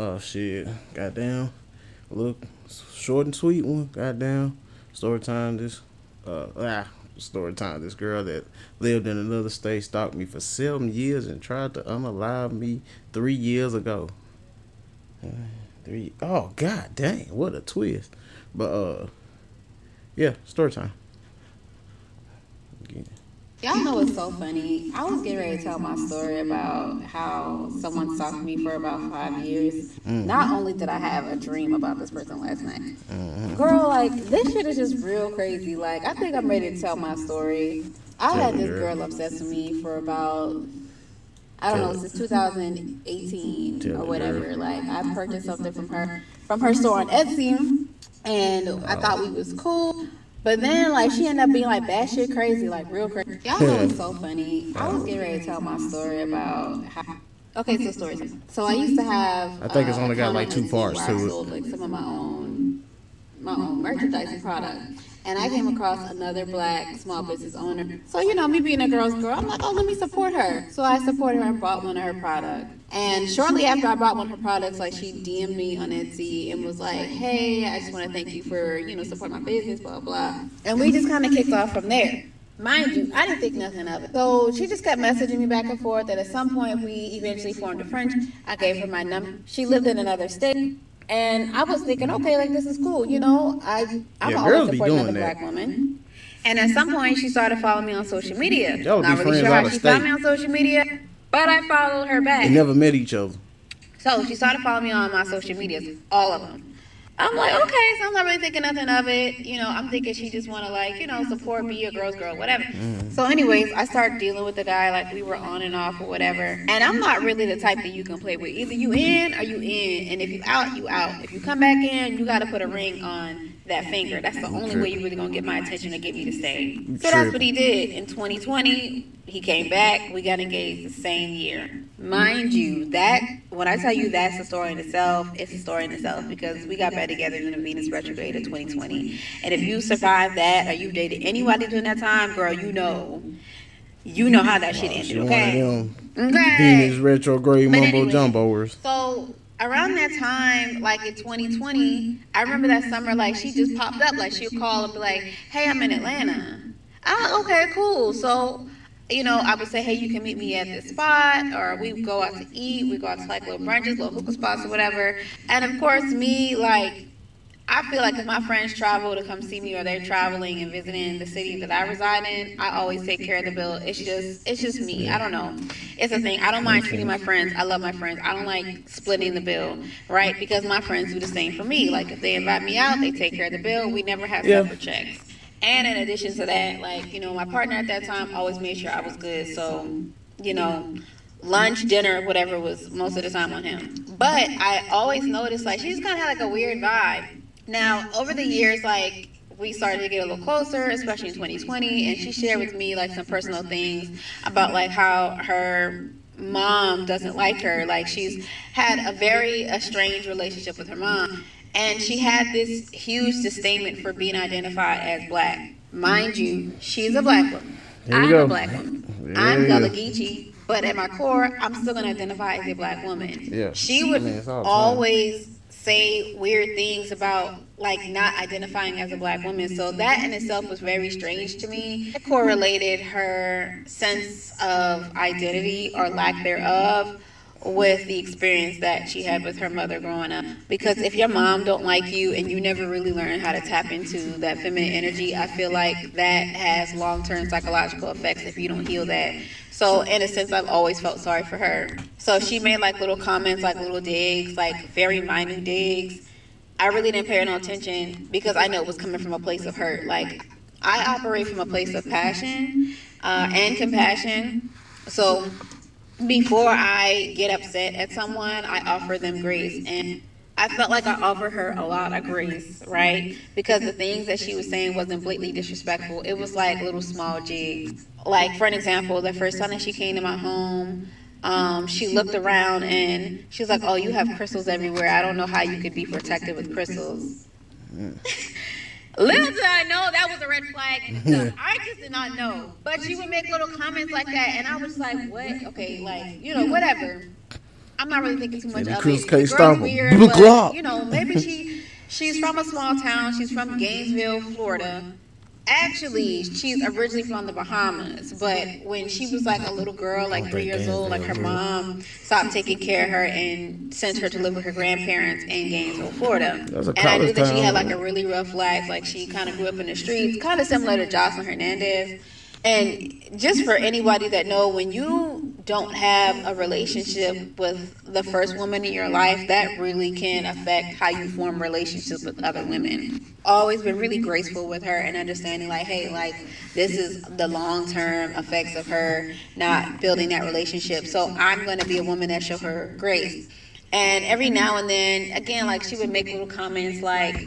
Oh shit, goddamn. Look, short and sweet one. Goddamn. Story time. Story time. This girl that lived in another state stalked me for 7 years and tried to unalive me 3 years ago. Three. Oh god dang, what a twist. But yeah, story time. Y'all know it's so funny. I was getting ready to tell my story about how someone stalked me for about 5 years. Not only did I have a dream about this person last night, girl, like this shit is just real crazy. Like I think I'm ready to tell my story. I Tell had it, this girl. girl obsessed with me for about I don't Tell know it. since 2018 Tell or it, whatever. girl. Like I purchased something from her store on Etsy, and I thought we was cool. But then, like, she ended up being like batshit crazy, like real crazy. Y'all know it's so funny. I was getting ready to tell my story about how. Okay, so stories. So I used to have I think it's only got account on like two Etsy parts where I to it. sold like some of my own merchandise and product. And I came across another black small business owner. So, you know, me being a girl's girl, I'm like, oh, let me support her. So I supported her and bought one of her products. And shortly after I bought one of her products, like she DM'd me on Etsy and was like, hey, I just want to thank you for, you know, supporting my business, blah, blah. And we just kind of kicked off from there. Mind you, I didn't think nothing of it. So she just kept messaging me back and forth. And at some point, we eventually formed a friendship. I gave her my number. She lived in another state. And I was thinking, okay, like this is cool, you know. I'm Yeah, always girls be supporting doing another that. black woman. And at some point, she started following me on social media. Y'all be Not really friends sure out how of she found state. me on social media, but I followed her They back. never met each other. So she started following me on my social medias, all of them. I'm like, okay, so I'm not really thinking nothing of it. You know, I'm thinking she just want to like, you know, support, be a girl's girl, whatever. So anyways, I started dealing with the guy, like we were on and off or whatever. And I'm not really the type that you can play with. Either you in or you in. And if you out, you out. If you come back in, you got to put a ring on that finger. That's the only way you're really going to get my attention to get me to stay. So that's what he did. In 2020, he came back. We got engaged the same year. Mind you, that when I tell you that's a story in itself, it's a story in itself because we got back together in the Venus retrograde of 2020. And if you survived that or you dated anybody during that time, girl, you know how that shit ended, She one of okay? them Okay. Venus retrograde But mumbo anyway, jumboers. so around that time, like in 2020, I remember that summer, like she just popped up, like she'll call and be like, "Hey, I'm in Atlanta." Oh, okay, cool. So, you know, I would say, "Hey, you can meet me at this spot," or we go out to eat, we go out to like little brunches, little hookah spots, or whatever. And of course, me like I feel like if my friends travel to come see me or they're traveling and visiting the city that I reside in, I always take care of the bill. It's just me. I don't know. It's a thing. I don't mind treating my friends. I love my friends. I don't like splitting the bill, right? Because my friends do the same for me. Like if they invite me out, they take care of the bill. We never have Yeah. separate checks. And in addition to that, like, you know, my partner at that time always made sure I was good. So, you know, lunch, dinner, whatever was most of the time on him. But I always noticed like she just kind of had like a weird vibe. Now, over the years, like we started to get a little closer, especially in 2020, and she shared with me like some personal things about like how her mom doesn't like her. Like she's had a very estranged relationship with her mom, and she had this huge disdain for being identified as black. Mind you, she's a black woman. Here we I'm a go. black woman. Yeah, I'm yeah. Gullah Geechee, but at my core, I'm still gonna identify as a black woman. Yeah. She I would mean, it's all the time. always say weird things about like not identifying as a black woman. So that in itself was very strange to me. It correlated her sense of identity or lack thereof with the experience that she had with her mother growing up. Because if your mom don't like you and you never really learn how to tap into that feminine energy, I feel like that has long-term psychological effects if you don't heal that. So in a sense, I've always felt sorry for her. So she made like little comments, like little digs, like very minute digs. I really didn't pay no attention because I know it was coming from a place of hurt. Like I operate from a place of passion and compassion. So before I get upset at someone, I offer them grace. And I felt like I offered her a lot of grace, right? Because the things that she was saying wasn't blatantly disrespectful. It was like little small jigs. Like, for an example, the first time that she came to my home, she looked around and she was like, "Oh, you have crystals everywhere. I don't know how you could be protected with crystals." Little did I know that was a red flag in itself. I just did not know. But she would make little comments like that, and I was like, what? Okay, like, you know, whatever. I'm not really thinking too See, much the of Chris it. The can't girl's stop him. weird, Blue but clock. you know, maybe she's from a small town. She's from Gainesville, Florida. Actually, she's originally from the Bahamas, but when she was like a little girl, I don't like 3 think years old, like Gainesville her good. mom stopped taking care of her and sent her to live with her grandparents in Gainesville, Florida. That's a And I knew college that she had like town. a really rough life. Like she kind of grew up in the streets, kind of similar to Jocelyn Hernandez. And just for anybody that know, when you don't have a relationship with the first woman in your life, that really can affect how you form relationships with other women. Always been really graceful with her and understanding like, hey, like this is the long term effects of her not building that relationship. So I'm going to be a woman that show her grace. And every now and then, again, like she would make little comments like,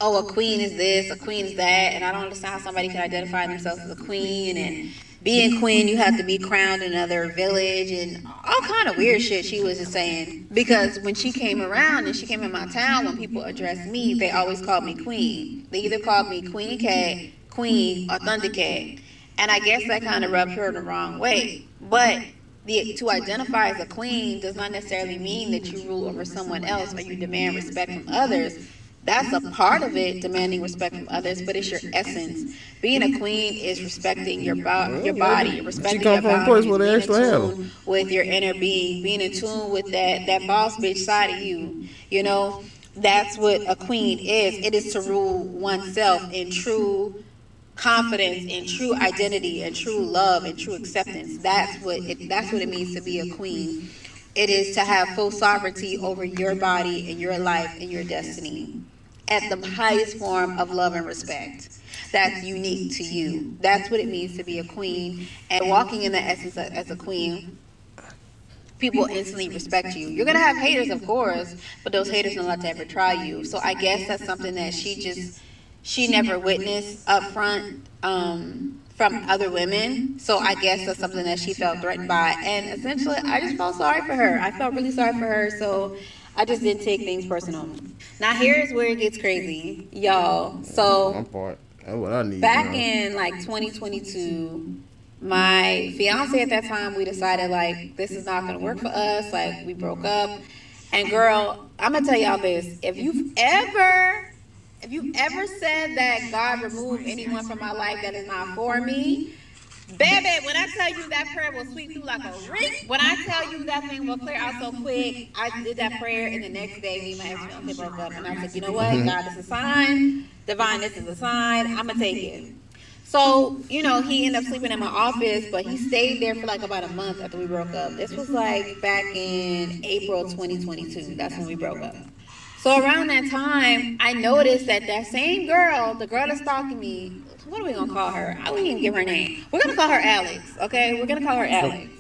oh, a queen is this, a queen is that, and I don't understand how somebody can identify themselves as a queen, and being queen, you have to be crowned in another village, and all kind of weird shit she was just saying. Because when she came around and she came in my town, when people addressed me, they always called me queen. They either called me Queenie K, Queen, or Thunder K, and I guess that kind of rubbed her the wrong way. But to identify as a queen does not necessarily mean that you rule over someone else or you demand respect from others. That's a part of it, demanding respect from others, but it's your essence. Being a queen is respecting your body, She respecting come your from a place boundaries, where they being in actually have them. tune with your inner being, being in tune with that boss bitch side of you. You know, that's what a queen is. It is to rule oneself in true confidence, in true identity, and true love, and true acceptance. That's what it means to be a queen. It is to have full sovereignty over your body and your life and your destiny at the highest form of love and respect. That's unique to you. That's what it means to be a queen. And walking in the essence as a queen, people instantly respect you. You're gonna have haters, of course, but those haters don't let to ever try you. So I guess that's something that she never witnessed up front from other women. So I guess that's something that she felt threatened by. And essentially, I just felt sorry for her. I felt really sorry for her. So I just didn't take things personal. Now here's where it gets crazy, y'all. My So part. That's what I need. back in like 2022, my fiance at that time, we decided like this is not gonna work for us. Like we broke up. And girl, I'm gonna tell y'all this: if you've ever said that God removed anyone from my life that is not for me, baby, when I tell you that prayer will sweep through like a reek, when I tell you that thing will clear out so quick, I did that prayer, and the next day, me and my ex-fiance broke up, and I said, you know what, God, this is a sign, divine, this is a sign, I'm gonna take it. So, he ended up sleeping in my office, but he stayed there for like about a month after we broke up. This was like back in April 2022. That's when we broke up. So around that time, I noticed that same girl, the girl that's stalking me, what are we gonna call her? I wouldn't even give her a name. We're gonna call her Alex, okay? We're gonna call her Alex.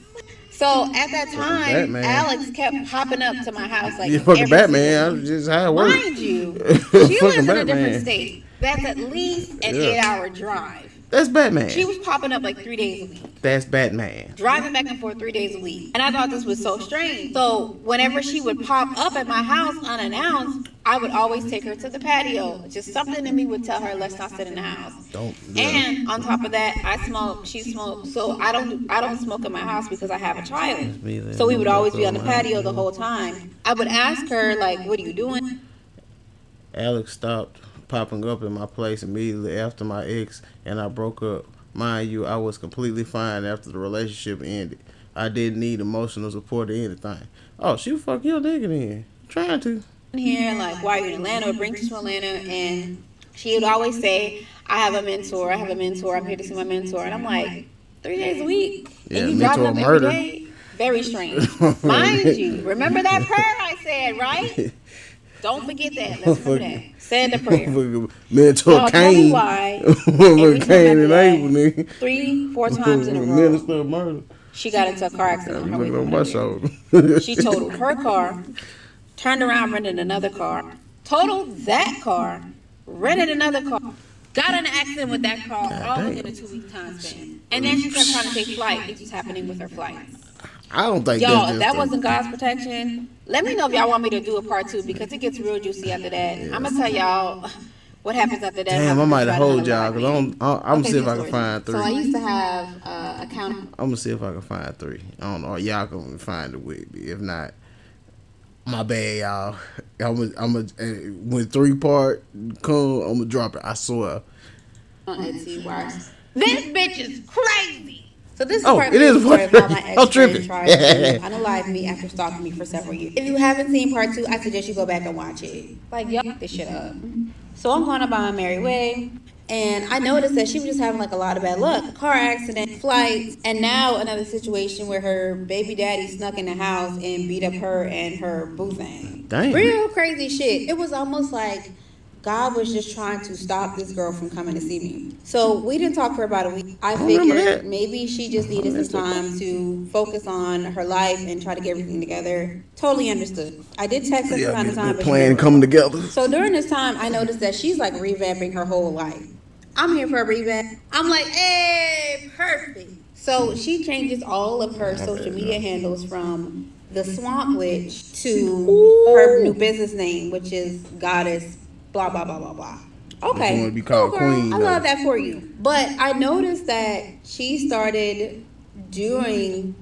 So at that time, Batman. Alex kept popping up to my house like You fucking every Batman. single That's just how it works. Mind you, she lives Fucking in a different Batman. state. That's at least an Yeah. 8-hour drive. That's Batman. She was popping up like 3 days a week, That's Batman. driving back and forth 3 days a week. And I thought this was so strange. So whenever she would pop up at my house unannounced, I would always take her to the patio. Just something in me would tell her, let's not sit in the house. Don't. And on top of that, I smoke, she smokes. So I don't smoke in my house because I have a child. So we would always be on the patio the whole time. I would ask her, like, what are you doing? Alex stopped popping up in my place immediately after my ex and I broke up. Mind you, I was completely fine after the relationship ended. I didn't need emotional support or anything. Oh, she fuck your nigga then. Trying to. Here, like, why are you in Atlanta? Or bring you to Atlanta. And she would always say, I have a mentor. I'm here to see my mentor. And I'm like, 3 days a week? Yeah, And you driving up mentor every murder. day? Very strange. Mind you, remember that prayer I said, right? Don't forget that. Let's remember that. Said the prayer. Mentor Y'all tell me Cain. why every time Cain after and that, Abel, nigga. 3-4 times in a row, Minister of murder. she got into a car accident on her way Looking from on my Nigeria. shoulder. She totaled her car, turned around, rented another car, totaled that car, rented another car, got in an accident with that car, all damn. within a 2-week time span. And then she kept trying to take flight. This was happening with her flights. I don't think Y'all, that's if just that wasn't God's protection, let me know if y'all want me to do a part 2 because it gets real juicy after that. I'm gonna tell y'all What happens after that Damn, I happens. might have Try to hold y'all unalive because me. I'm gonna Okay, see if two I can stories. find So I three. used to have a count. I'm gonna see if I can find three. I don't know. Y'all can find it with me. If not, my bad, y'all. When 3 part come, I'm gonna drop it. I swear. On Etsy where this bitch is crazy. So this is Oh, it partly a is story part of how my 3. I'm ex-friend tripping. tried to unalive me after stalking me for several years. If you haven't seen part 2, I suggest you go back and watch it. Like, y'all this shit up. So I'm going about my merry way. And I noticed that she was just having like a lot of bad luck. Car accident, flights, and now another situation where her baby daddy snuck in the house and beat up her and her boo thing. Damn. Real crazy shit. It was almost like God was just trying to stop this girl from coming to see me. So we didn't talk for about a week. I remember figured that. maybe she just I needed some missed that part. time to focus on her life and try to get everything together. Totally understood. I did text her from Yeah, time to get a time, good but she plan never coming responded. together. So during this time, I noticed that she's like revamping her whole life. I'm here for a revamp. I'm like, hey, perfect. So she changes all of her social media handles from the Swamp Witch to her new business name, which is Goddess blah blah blah blah blah. But you want Okay, to be cool called girl. queen I though. love that for you. But I noticed that she started doing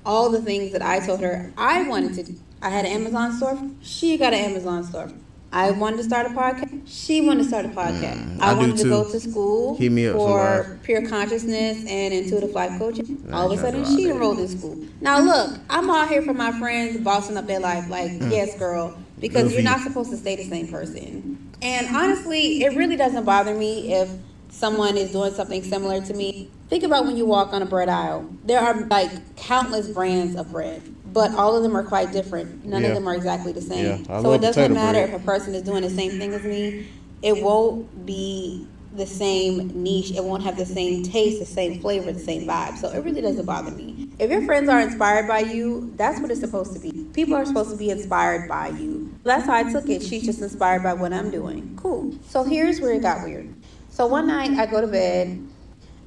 all the things that I told her I wanted to do. I had an Amazon store. She got an Amazon store. I wanted to start a podcast. She wanted to start a podcast. I I do wanted to too. go to school Hit me up somebody. for pure consciousness and intuitive life coaching. I All ain't of a trying to sudden, do all she that. enrolled in school. Now, look, I'm out here for my friends bossing up their life. Like, yes, girl, because Good for you're you. not supposed to stay the same person. And honestly, it really doesn't bother me if someone is doing something similar to me. Think about when you walk on a bread aisle. There are like countless brands of bread, but all of them are quite different. None of Yeah. them are exactly the same. Yeah, I So it love doesn't potato matter bread. if a person is doing the same thing as me. It won't be the same niche. It won't have the same taste, the same flavor, the same vibe. So it really doesn't bother me. If your friends are inspired by you, that's what it's supposed to be. People are supposed to be inspired by you. That's how I took it. She's just inspired by what I'm doing. Cool. So here's where it got weird. So one night I go to bed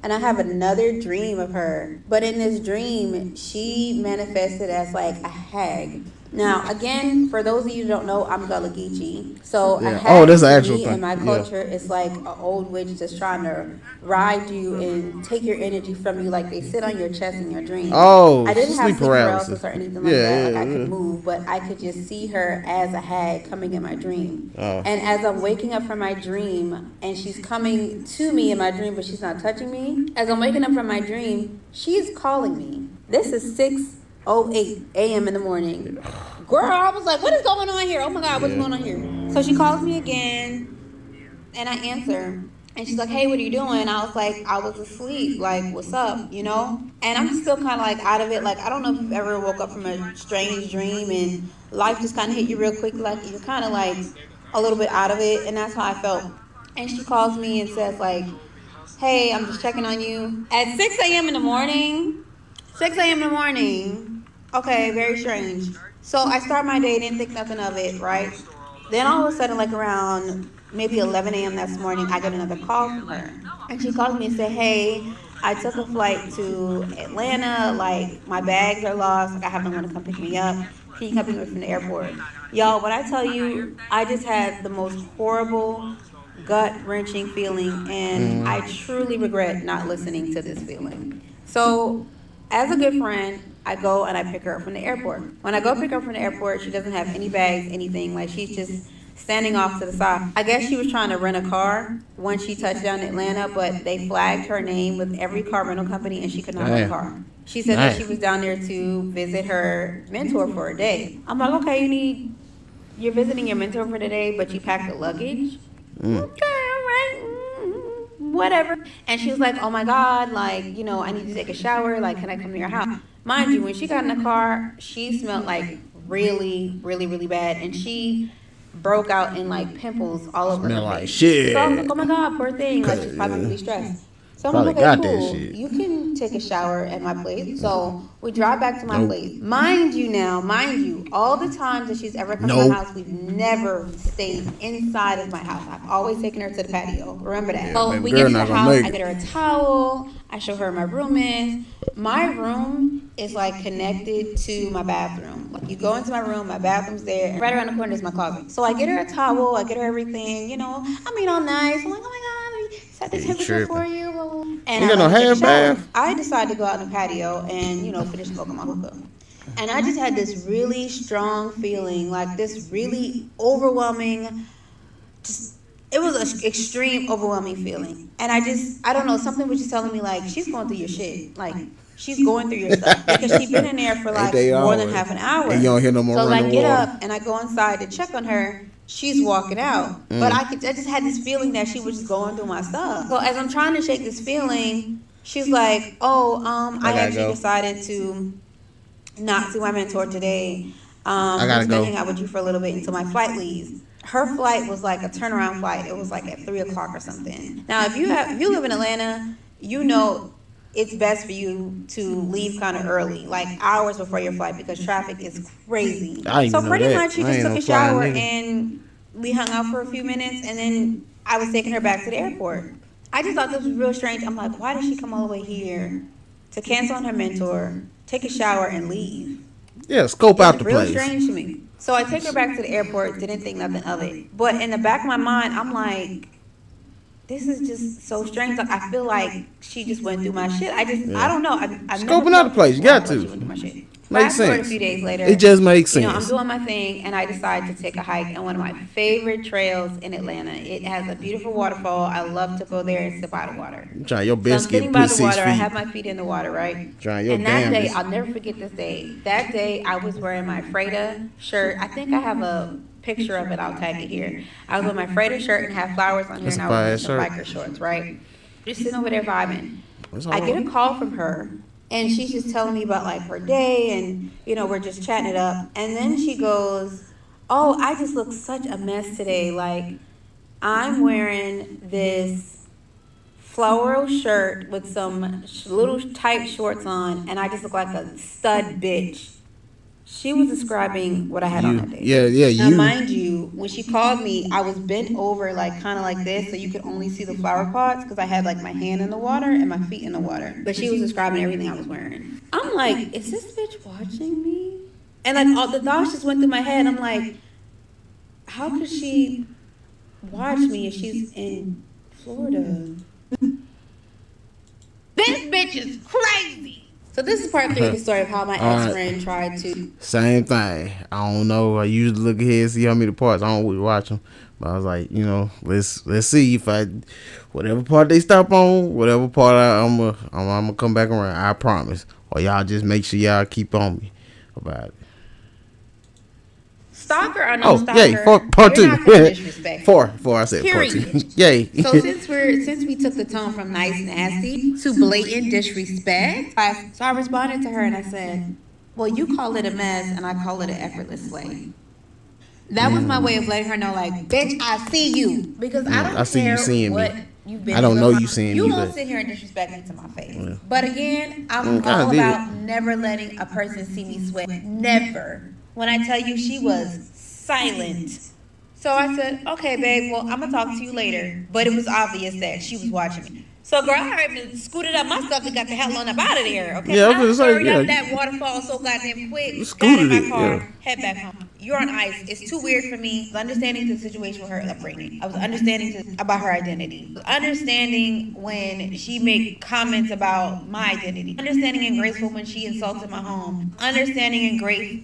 and I have another dream of her. But in this dream, she manifested as like a hag. Now, again, for those of you who don't know, I'm Gullah Geechee. So a Yeah. Oh, hag that's an to actual me and thing. my Yeah. culture is like an old witch that's trying to ride you and take your energy from you, like they sit on your chest in your dreams. Oh, I didn't have sleep sleep paralysis. paralysis or anything like Yeah, that. Like I yeah, could yeah. move, but I could just see her as a hag coming in my dream. Oh. And as I'm waking up from my dream, and she's coming to me in my dream, but she's not touching me. As I'm waking up from my dream, she's calling me. This is 6:08 a.m. in the morning. Girl, I was like, what is going on here? Oh my God, what's Yeah. going on here? So she calls me again, and I answer. And she's like, hey, what are you doing? I was like, I was asleep. Like, what's up? You know? And I'm still kind of like out of it. Like, I don't know if you've ever woke up from a strange dream and life just kind of hit you real quick. Like, you're kind of like a little bit out of it. And that's how I felt. And she calls me and says, like, hey, I'm just checking on you. At 6 a.m. in the morning, 6 a.m. in the morning. Okay, very strange. So I start my day, didn't think nothing of it, right? Then all of a sudden, like around maybe 11 a.m. this morning, I get another call from her. And she calls me and said, hey, I took a flight to Atlanta. Like, my bags are lost. Like, I have no one to come pick me up. Can you come pick me up from the airport? Y'all, when I tell you, I just had the most horrible, gut wrenching feeling, and I truly regret not listening to this feeling. So, as a good friend, I go and I pick her up from the airport. When I go pick her up from the airport, she doesn't have any bags, anything. Like, she's just standing off to the side. I guess she was trying to rent a car once she touched down in Atlanta, but they flagged her name with every car rental company and she could not rent a car. She said that she was down there to visit her mentor for a day. I'm like, okay, you're visiting your mentor for the day, but you packed the luggage? Okay, all right, whatever. And she was like, oh my God, like, I need to take a shower. Like, can I come to your house? Mind you, when she got in the car, she smelled like really, really, really bad. And she broke out in like pimples all over Smell her like face. shit. So I was like, oh my God, poor thing. Like, she's probably really stressed. So I'm Probably like, okay, got that cool. shit. You can take a shower at my place. So we drive back to my place. Mind you, all the times that she's ever come to my house, we've never stayed inside of my house. I've always taken her to the patio. Remember that. Yeah, So baby we girl get to the not gonna house, make I it. get her a towel, I show her where my room is. My room is like connected to my bathroom. Like you go into my room, my bathroom's there, and right around the corner is my closet. So I get her a towel, I get her everything, I mean all nice. I'm like, oh my god, let me set the Yeah, you temperature for tripping. you, blah, blah, blah. And You I got let no her take a half shower. bath? I decided to go out in the patio and, finish smoking my hookah. And I just had this really strong feeling, like this really overwhelming, just it was an extreme overwhelming feeling. And I don't know, something was just telling me like she's going through your shit. Like she's going through your stuff because she'd been in there for Ain't like they more than always? half an And hour. you don't hear no more So like running get water. up and I go inside to check on her. She's walking out. But I just had this feeling that she was just going through my stuff. So as I'm trying to shake this feeling, she's like, "Oh, I I gotta actually go. decided to not see my mentor today. I I'm gotta just gonna go. hang out with you for a little bit until my flight leaves." Her flight was like a turnaround flight. It was like at 3 o'clock or something. Now, if you live in Atlanta, it's best for you to leave kind of early, like hours before your flight, because traffic is crazy. I didn't So even know pretty that. much, she I just ain't took no a flying shower nigga. and we hung out for a few minutes, and then I was taking her back to the airport. I just thought this was real strange. I'm like, why did she come all the way here to cancel on her mentor, take a shower, and leave? Yeah, scope It's out the real place. strange to me. So I take her back to the airport, didn't think nothing of it. But in the back of my mind, I'm like, this is just so strange. Like I feel like she just went through my shit. I Yeah. don't know. I've never Scoping out the felt this place. You before. I got feel like she to. went through my shit. Makes Fast forward a sense. few days It later, just makes I'm sense. doing my thing and I decide to take a hike on one of my favorite trails in Atlanta. It has a beautiful waterfall. I love to go there and sit by the water. You trying your So I'm best to sitting get by put the six water. I feet. have my feet in the water, right? Trying your And that day, damnedest. I'll never forget this day. That day, I was wearing my Freda shirt. I think I have a picture of it. I'll tag it here. I was wearing my Freda shirt and had flowers on here, That's and a I was fire wearing some shirt. biker shorts, right? Just sitting over there vibing. That's I get a all. call from her, and she's just telling me about like her day, and we're just chatting it up. And then she goes, "Oh, I just look such a mess today. Like I'm wearing this floral shirt with some little tight shorts on, and I just look like a stud bitch." She was describing what I had on You. that day. Yeah, yeah, Now, you. mind you, when she called me, I was bent over, like kind of like this, so you could only see the flower pots because I had like my hand in the water and my feet in the water. But she was describing everything I was wearing. I'm like, is this bitch watching me? And like all the thoughts just went through my head. I'm like, how could she watch me if she's in Florida? This bitch is crazy. So this is part 3 of the story of how my ex-friend tried to. Same thing. I don't know. I usually look ahead and see how many parts. I don't really watch them, but I was like, let's see if whatever part they stop on, whatever part I'm gonna come back around. I promise. Or y'all just make sure y'all keep on me about it. Stalker or no stalker, yay! Part you're 2. not gonna disrespect. Four. I said part 2. Period. Yay! So since we took the tone from nice nasty to blatant disrespect, I responded to her and I said, "Well, you call it a mess, and I call it an effortless slay." That was my way of letting her know, like, bitch, I see you, because I don't I see you care seeing me. what you've been. I don't through. know you seeing You me, don't but sit here and disrespect me to my face. But again, I'm kinda all did. about never letting a person see me sweat. Never. When I tell you, she was silent. So I said, okay, babe, well, I'm going to talk to you later. But it was obvious that she was watching me. So, girl, I already scooted up my stuff and got the hell on up out of there, okay? Yeah, I was gonna say, hurried yeah. up that waterfall so goddamn quick. Got Scooted in my it, car, yeah. head back home. You're on ice. It's too weird for me. I was understanding the situation with her upbringing. I was understanding about her identity. Understanding when she made comments about my identity. Understanding and graceful when she insulted my home. Understanding and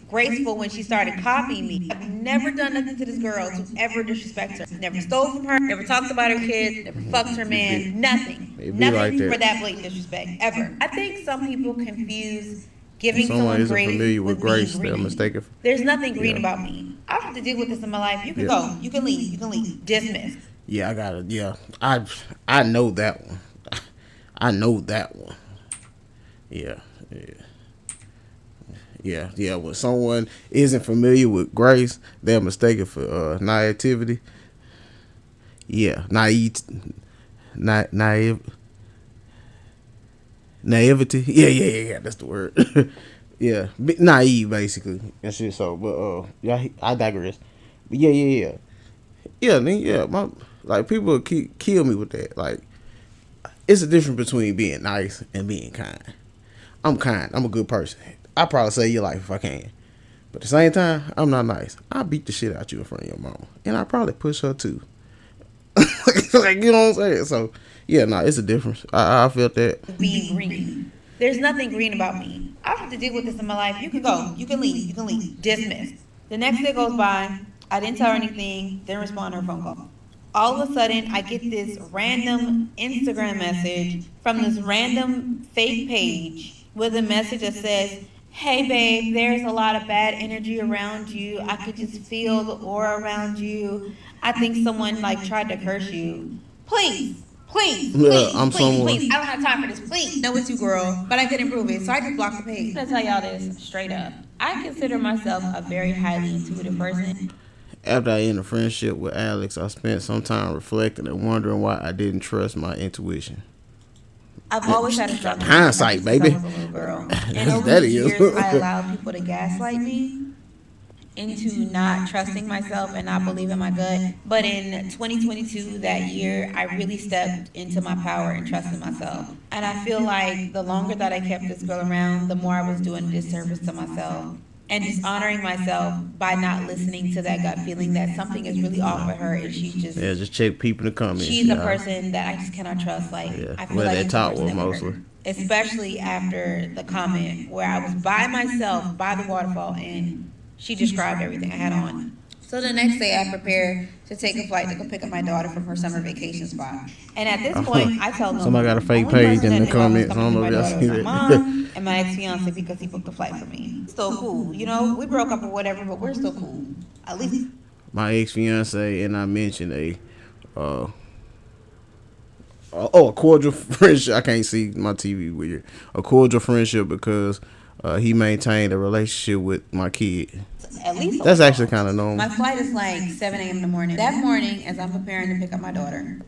graceful when she started copying me. I've never done nothing to this girl to ever disrespect her. Never stole from her. Never talked about her kids. Never fucked her man. Nothing. It be Nothing like that. for that blatant disrespect ever. I think some people confuse giving Someone someone isn't grace familiar with grace, being they're green. mistaken. There's nothing green about me. I don't have to deal with this in my life. You can go. You can leave. You can leave. Dismiss. Yeah, I got it. Yeah, I know that one. I know that one. Yeah. When someone isn't familiar with grace, they're mistaken for naivety. Yeah, naive. Naivety. Yeah. That's the word. Yeah, naive basically and shit. So, but yeah, I digress. But yeah. Like people will kill me with that. Like, it's a difference between being nice and being kind. I'm kind. I'm a good person. I probably save your life if I can. But at the same time, I'm not nice. I beat the shit out you in front of your mama, and I probably push her too. Like, you know what I'm saying? So yeah, no, it's a difference. I felt that. Being green. There's nothing green about me. I don't have to deal with this in my life. You can go. You can leave. You can leave. Dismissed. The next day goes by. I didn't tell her anything. Didn't respond to her phone call. All of a sudden, I get this random Instagram message from this random fake page with a message that says, "Hey babe, there's a lot of bad energy around you. I could just feel the aura around you. I think someone like tried to curse you. Please, please, Yeah, please, I'm please, someone. please. I don't have time for this. Please." No, it's you, girl. But I couldn't prove it, so I just blocked the page. I'm gonna tell y'all this straight up. I consider myself a very highly intuitive person. After I ended a friendship with Alex, I spent some time reflecting and wondering why I didn't trust my intuition. I've always had a strong Hindsight, since I baby. was a little girl. And over That the is. years, I allowed people to gaslight me into not trusting myself and not believing my gut. But in 2022, that year, I really stepped into my power and trusted myself. And I feel like the longer that I kept this girl around, the more I was doing a disservice to myself and dishonoring myself by not listening to that gut feeling that something is really off with her and Yeah, just check people in the comments. she's a person that I just cannot trust. Like, Yeah, I feel well, like that it's a talk person was that would mostly. hurt. Especially after the comment where I was by myself by the waterfall and she described everything I had on. So the next day I prepared to take a flight to go pick up my daughter from her summer vacation spot. And at this point, I tell no Somebody one. got a fake Only page person in that the knew I was comments. I coming don't to know my if y'all daughter see was my that. mom and my ex-fiance because he booked the flight for me. Still cool, you know? We broke up or whatever, but we're still cool. At least My ex fiance and I mentioned uh a cordial friendship. I can't see my TV weird. A cordial friendship because he maintained a relationship with my kid. at least That's actually kind of normal. my flight is like 7 a.m. in the morning. That morning, as I'm preparing to pick up my daughter,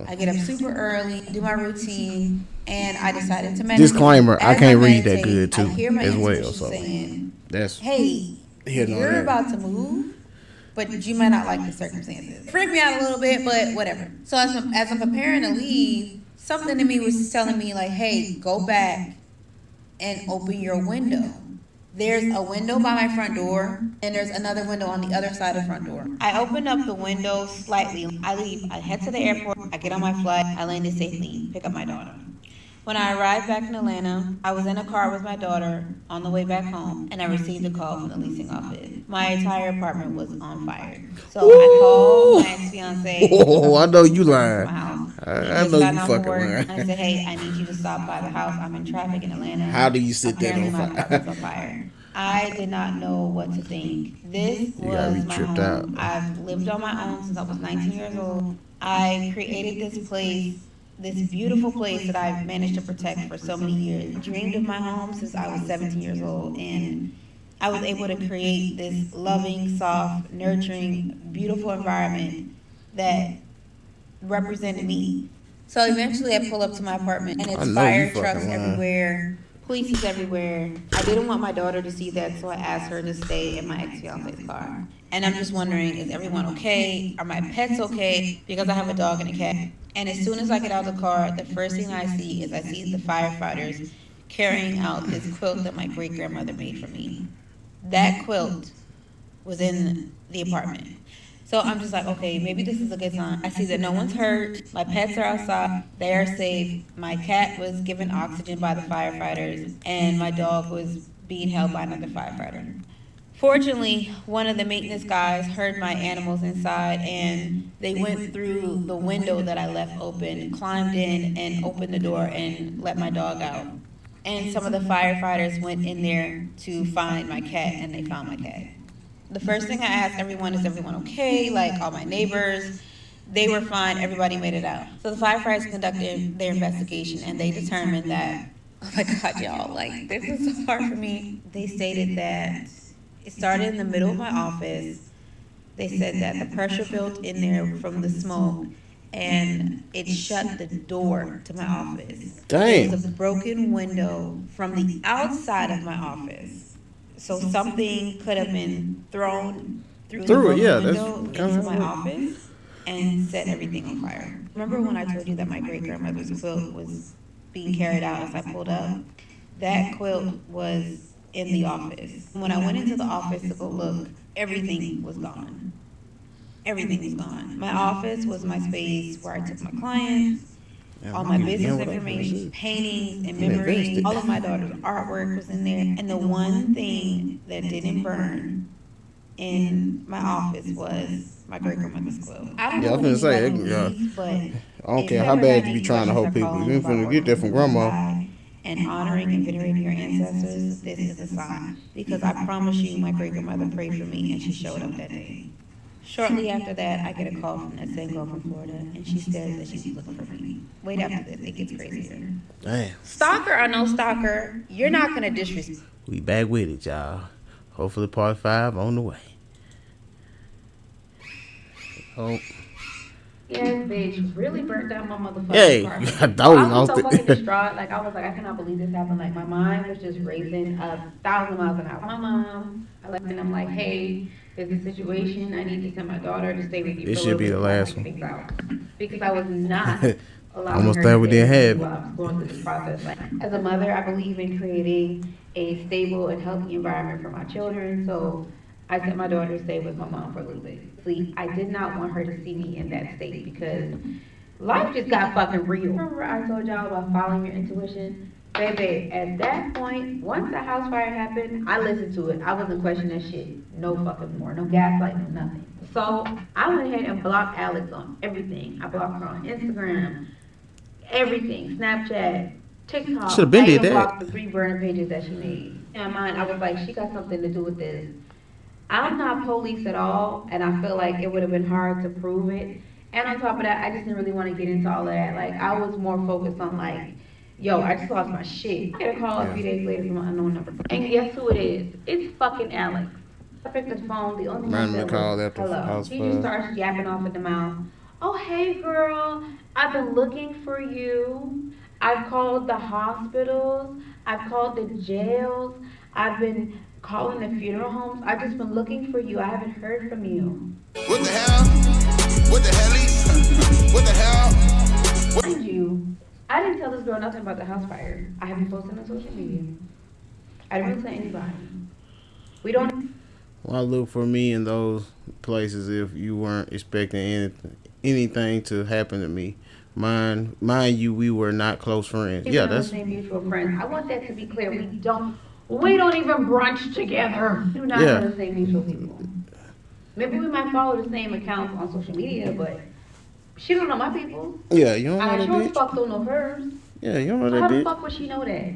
I get up super early, do my routine, and I decided to meditate. Disclaimer: I As can't read that meditate, good I too, hear my as well. intuition So saying, that's "Hey, here nor you're there. about to move, but you might not like the circumstances." Freak me out a little bit, but whatever. So as I'm preparing to leave, something in me was telling me like, "Hey, go back and open your window." There's a window by my front door, and there's another window on the other side of the front door. I open up the window slightly. I leave. I head to the airport. I get on my flight. I landed safely. Pick up my daughter. When I arrived back in Atlanta, I was in a car with my daughter on the way back home, and I received a call from the leasing office. My entire apartment was on fire. So I called my ex-fiance. Oh, I know you lying. My house. I know you fucking lying. And I said, "Hey, I need you to stop by the house. I'm in traffic in Atlanta. How do you sit there Apparently, on my fire? apartment's on fire." I did not know what to think. This gotta be was my tripped home. out. I've lived on my own since I was 19 years old. I created this place, this beautiful place that I've managed to protect for so many years. Dreamed of my home since I was 17 years old, and I was able to create this loving, soft, nurturing, beautiful environment that represented me. So eventually I pull up to my apartment and I it's know fire you fucking trucks lying. everywhere, police is everywhere. I didn't want my daughter to see that, so I asked her to stay in my ex-fiance's car. And I'm just wondering, is everyone okay? Are my pets okay? Because I have a dog and a cat. And as soon as I get out of the car, the first thing I see is I see the firefighters carrying out this quilt that my great-grandmother made for me. That quilt was in the apartment. So I'm just like, okay, maybe this is a good sign. I see that no one's hurt. My pets are outside. They are safe. My cat was given oxygen by the firefighters, and my dog was being held by another firefighter. Fortunately, one of the maintenance guys heard my animals inside, and they went through the window that I left open, climbed in, and opened the door and let my dog out. And some of the firefighters went in there to find my cat, and they found my cat. The first thing I asked everyone, is everyone okay? Like all my neighbors, they were fine, everybody made it out. So the firefighters conducted their investigation and they determined that, oh my God, y'all, like this is so hard for me. They stated that it started in the middle of my office. They said that the pressure built in there from the smoke and it shut the door to my office. Damn. There was a broken window from the outside of my office. So something could have been thrown through the Through it, broken yeah, that's window kinda into my how it office and set everything on fire. Remember when I told you that my great grandmother's quilt was being carried out as I pulled up? That quilt was in the office. When I went into the office to go look, everything was gone. Everything was gone. My office was my space where I took my clients, Yeah, all we my keep business getting what I finna information, say. paintings and I'm memories, invested. all of my daughter's artwork was in there. And the one thing that didn't burn in my office was my great grandmother's quilt. I don't Yeah, know I'm what finna say, anybody yeah, believes, but I don't if care you how ever bad have you be any trying to questions help or people. If you problems ain't about finna get working that with from the Most grandma, High and honoring and venerating your ancestors, this is a sign. Because I promise you, my great grandmother prayed for me and she showed up that day. Shortly after that, I get a call from that same girl from Florida, and she says that she was looking for me. Wait after this, it gets crazier. damn, Stalker or no stalker, you're not gonna disrespect. we back with it, y'all. Hopefully, part 5 on the way. Oh, Yes, bitch, really burnt down my motherfucking hey, apartment. I So thought we I was lost so fucking it. distraught. Like I was like, I cannot believe this happened. Like my mind was just racing 1,000 miles an hour. My mom, and I'm like, hey, there's a situation. I need to send my daughter to stay with you for This a should little be bit the while I last figure one. things out. Because I was not allowing Almost her there, to we stay didn't with me have while it. I was going through this process. Like as a mother, I believe in creating a stable and healthy environment for my children. So I sent my daughter to stay with my mom for a little bit. See, I did not want her to see me in that state because life just got fucking real. Remember I told y'all about following your intuition? Baby, at that point, once the house fire happened, I listened to it. I wasn't questioning that shit no fucking more. No gaslight, no nothing. So I went ahead and blocked Alex on everything. I blocked her on Instagram, everything, Snapchat, Should TikTok. have been I did even that. blocked the 3 burner pages that she made. In my mind, I was like, she got something to do with this. I'm not police at all, and I feel like it would have been hard to prove it. And on top of that, I just didn't really want to get into all of that. Like, I was more focused on like, yo, I just lost my shit. I get a call a Yeah. few days later from an unknown number. And guess who it is? It's fucking Alex. I picked up the phone. The only thing I Randomly said was, called after hello. house He just fire. starts yapping off at the mouth. Oh, hey, girl. I've been looking for you. I've called the hospitals. I've called the jails. I've been calling the funeral homes. I've just been looking for you. I haven't heard from you. What the hell? What the hell? What the hell? Mind you, I didn't tell this girl nothing about the house fire. I haven't posted on social media. I didn't really tell anybody. We don't. Well, look for me in those places if you weren't expecting anything to happen to me. Mind you, we were not close friends. Even Yeah, on the that's same mutual friends. I want that to be clear. We don't. We don't even brunch together. We do not yeah, know the same mutual people. Maybe we might follow the same accounts on social media, but she don't know my people. yeah. You don't know I that sure as bitch. fuck don't know hers. Yeah, you don't know So that how the bitch. fuck would she know that?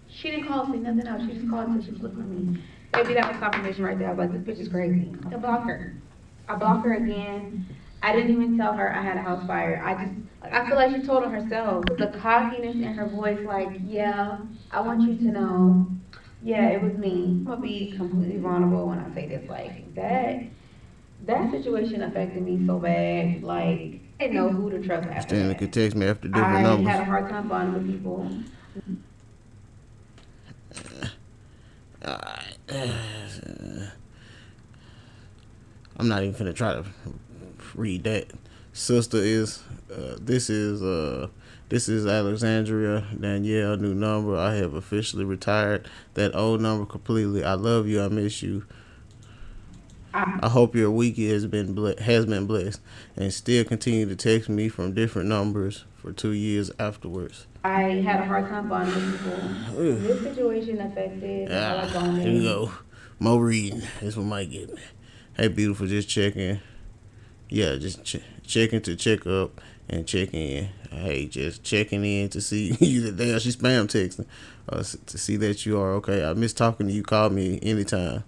She didn't call, say nothing else. She just called and said she was looking for me. Maybe that was confirmation right there. I was like, this bitch is crazy. I blocked her. I blocked her again. I didn't even tell her I had a house fire. I feel like she told on herself. The cockiness in her voice, like, yeah, I want you to know, yeah, it was me. I'm gonna be completely vulnerable when I say this. Like, that situation affected me so bad. Like, I didn't know who to trust after Stanley that. could text me after I different numbers. had a hard time bonding with people. I'm not even finna try to read that. Sister is this is Alexandria Danielle, new number. I have officially retired that old number completely. I love you. I miss you. I hope your week has been blessed, and still continue to text me from different numbers for 2 years afterwards. I had a hard time bonding with people. This situation affected how I bonded. Here we go. More reading. This one might get me. Hey, beautiful. Just checking. Yeah, just checking to check up and check in. Hey, just checking in to see you. Damn, she spam texting to see that you are okay. I miss talking to you. Call me anytime.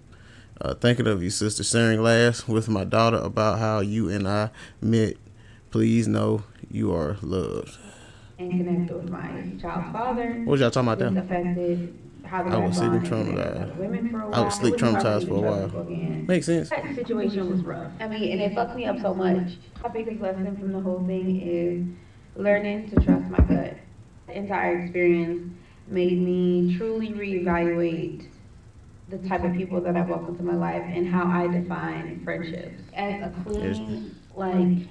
Thinking of you, sister. Sharing laughs with my daughter about how you and I met. Please know you are loved. And connected with my child's father. What was y'all talking about This there? affected how the I was sleep bond and connected with traumatized. other women for a I while. was sleep It wasn't hard traumatized me for to a trust while. people again. Makes sense. That situation was rough. I mean, and it fucked me up so much. My biggest lesson from the whole thing is learning to trust my gut. The entire experience made me truly reevaluate the type of people that I welcome to my life and how I define friendships. As a Yes. clean, like,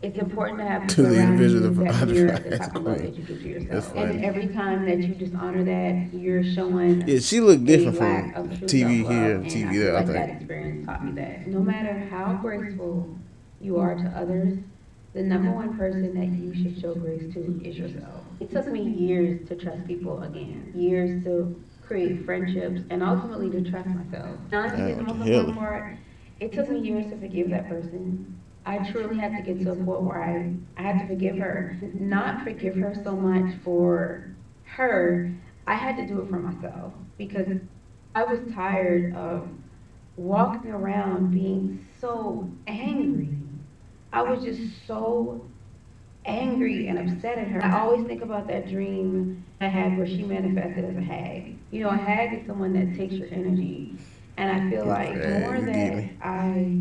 it's important to have To people the around individual you that mirror the as type of love queen. that you give to That's yourself. funny. And every time that you dishonor that, you're showing Yeah, she looked a different lack from of true TV here self-love. and And I TV feel there, I like think. that experience taught me that no matter how graceful you are to others, the number one person that you should show grace to is yourself. It took me years to trust people again, years to create friendships, and ultimately to trust myself. And honestly, Damn, the what the most hell? important part, it took me years to forgive that person. I truly had to get to a point where I had to forgive her. Not forgive her so much for her, I had to do it for myself because I was tired of walking around being so angry. I was just so angry and upset at her. I always think about that dream I had where she manifested as a hag. You know, a hag is someone that takes your energy. And I feel like the Yeah, more you get that me. I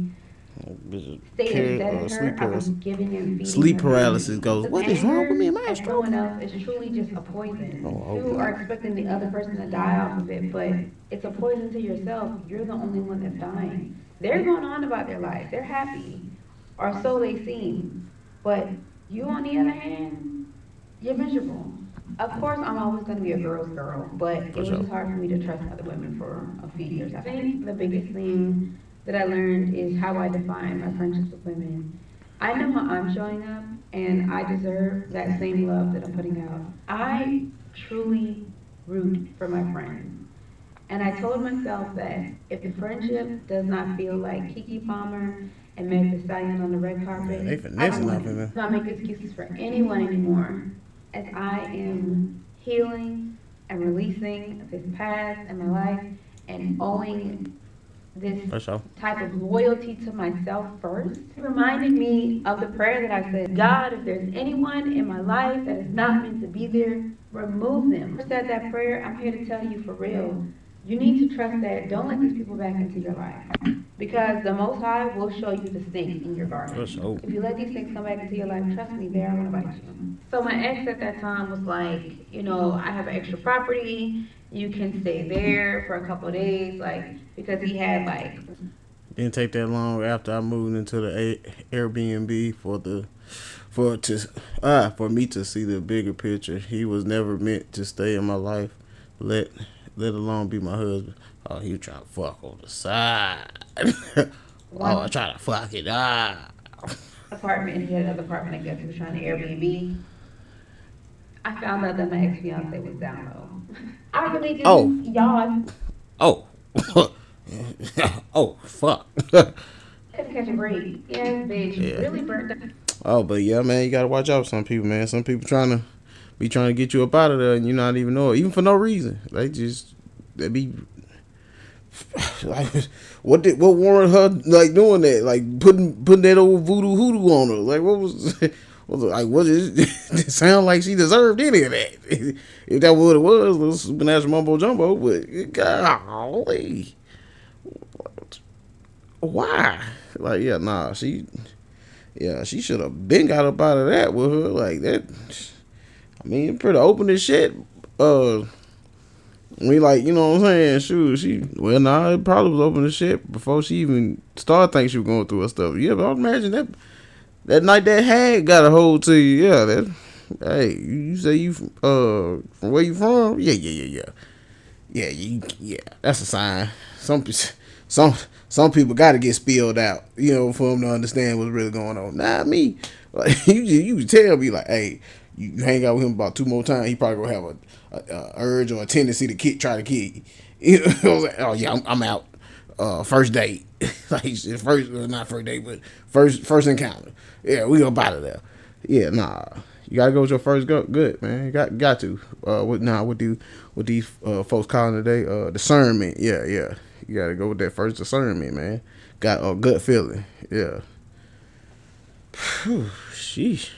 Bitch, stayed upset at sleep her, I was paralysis. giving and feeding Sleep her the paralysis energy. goes. Because What is wrong with me? anger Am I at someone stroking? else is truly just a poison. Oh, You are okay. expecting the other person to die off of it, but it's a poison to yourself. You're the only one that's dying. They're going on about their life. They're happy, or so they seem. But you, on the other hand, you're miserable. Of course, I'm always going to be a girl's girl, but it For was sure. just hard for me to trust other women for a few years. I think the biggest thing that I learned is how I define my friendships with women. I know how I'm showing up, and I deserve that same love that I'm putting out. I truly root for my friends. And I told myself that if the friendship does not feel like Kiki Palmer and Meg Thee Stallion on the red Man, carpet, they I don't finessing want up it. in I'm there. not make excuses for anyone anymore, as I am healing and releasing this past in my life and owing this For sure. type of loyalty to myself first. It reminded me of the prayer that I said, God, if there's anyone in my life that is not meant to be there, remove them. I said that prayer, I'm here to tell you for real. You need to trust that. Don't let these people back into your life. Because the Most High will show you the snakes in your For garden. sure. If you let these snakes come back into your life, trust me, they are going to bite you. So my ex at that time was like, I have extra property. You can stay there for a couple of days, like, because he had like Didn't take that long after I moved into the Airbnb for me to see the bigger picture. He was never meant to stay in my life, let let alone be my husband. Oh, he was trying to fuck on the side. Oh, I one try to fuck it. apartment, and he had another apartment. I guess he was trying to Airbnb. I found out that my ex fiance was down low. I really Oh, didn't, y'all. oh, oh, fuck. Couldn't catch a break. Yes, bitch, Yeah. really burnt up. Oh, but yeah, man, you gotta watch out for some people, man. Some people trying to get you up out of there, and you not even know it, even for no reason. They be like, what warranted her like doing that, like putting that old voodoo hoodoo on her, like what was. What is it sound like she deserved any of that? If that what it was, little supernatural mumbo jumbo, but golly, why? Like, yeah, nah, she should have been got up out of that with her. Like that, I mean, pretty open as shit. We like, you know what I'm saying? Shoot, it probably was open as shit before she even started thinking she was going through her stuff. Yeah, but I imagine that night that hag got a hold to you. Yeah, hey, you say you from where you from? Yeah. That's a sign. Some people got to get spilled out, for them to understand what's really going on. Not me. Like you tell me like, hey, you hang out with him about 2 more times, he probably gonna have a urge or a tendency to try to kill you. I was like, oh yeah, I'm out. First date, like not first date, but first encounter. Yeah, we gonna out of there. Yeah, nah. You gotta go with your first go. Good, man. Got to. What these folks calling today? Discernment. Yeah. You gotta go with that first discernment, man. Got a gut feeling. Yeah. Whew, sheesh.